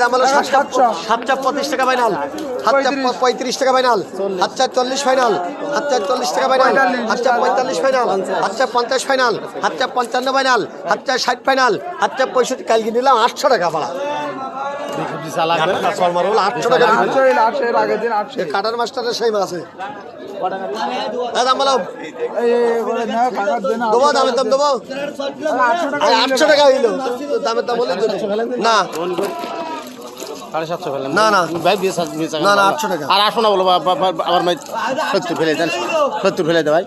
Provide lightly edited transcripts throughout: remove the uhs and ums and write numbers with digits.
দাম হলো 725 টাকা ফাইনাল, 35 টাকা ফাইনাল, 740 ফাইনাল, 740 টাকা final, 745 final, 750 final, 755 final, 760 final, 765 কালকে নিলাম 800 টাকা ভাড়া। কাটার মাস্টারের সেই আছে দাম বলো দেবো, দামের দাম দেবো 800 টাকা হইলো, দামের দাম বলে না না না না না 800 টাকা আর আসো না বলো আবার 70 ফেলে দেন, 70 ফেলে দে ভাই।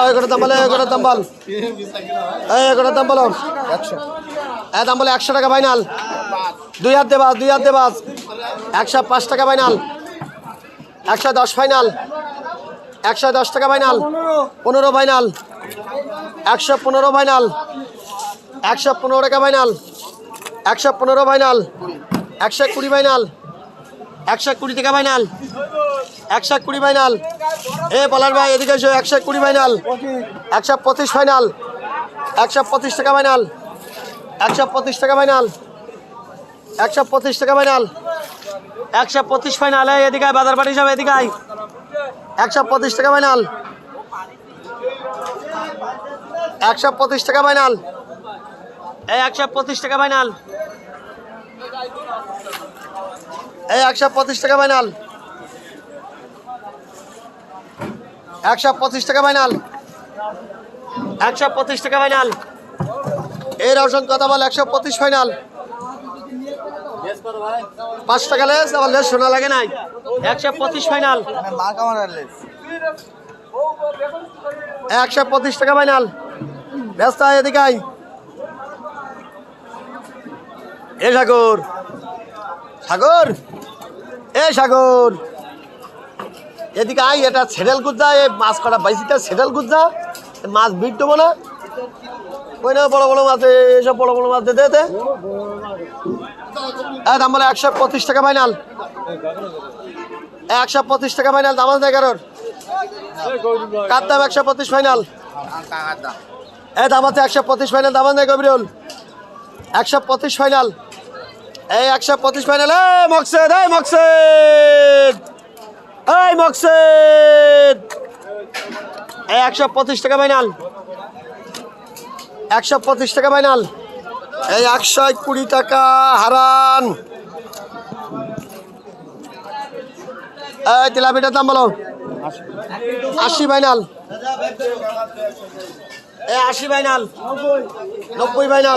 এগারো দাম বলে, এগারো দাম বল, এগারো দাম বলো 100, দাম বলে 100 টাকা ফাইনাল। 2 হাত দেবাস, 2 হাত দেবাস, 105 টাকা ফাইনাল, 110 ফাইনাল, 110 টাকা ফাইনাল, 15 ফাইনাল, 115 ফাইনাল, 115 টাকা ফাইনাল, 115 ফাইনাল, 120 ফাইনাল, 120 টাকা ফাইনাল, 120 ফাইনাল। বলার ভাই এদিকে এসো, 120 ফাইনাল, 125 ফাইনাল, 125 টাকা ফাইনাল, 125 টাকা ফাইনাল, 125 টাকা ফাইনাল, 125 ফাইনাল। এদিকে বাজার পাটি হিসাবে এদিকে 125 টাকা ফাইনাল, 125 টাকা ফাইনাল, 125 টাকা ফাইনাল, 125 টাকা ফাইনাল, 125 টাকা ফাইনাল, 125 টাকা ফাইনাল। এই রওশন কথা বল 125 ফাইনাল, 5 টাকা লেস, আবার লেস শোনা লাগে নাই। 125 ফাইনাল, 125 টাকা ফাইনাল। ব্যস্ত এদিকে এ সাগর, সাগর সাগর এদিকে এটা সেডেল গুজ্জা, এই মাছ কটা বাইশিটা সেডেল গুজ্জা, মাছ ভিড় দেবো না ওই না, বড় বড় মাছ, এইসব বড় বড় মাছ দে। দাম বলে 125 টাকা ফাইনাল, 125 টাকা ফাইনাল। দাম আছে 11, কার দাম 125 ফাইনাল, দাম আছে 125 ফাইনাল। দাম আছে গভীরুল 125 ফাইনাল, 125 ফাইনাল। মকসেদ, মকসেদ, মকসেদ 125 টাকা ফাইনাল, 125 টাকা ফাইনাল। 120 টাকা হারান। তেলাপিটার দাম বলো 80 ফাইনাল, 80 ফাইনাল, 90 ফাইনাল।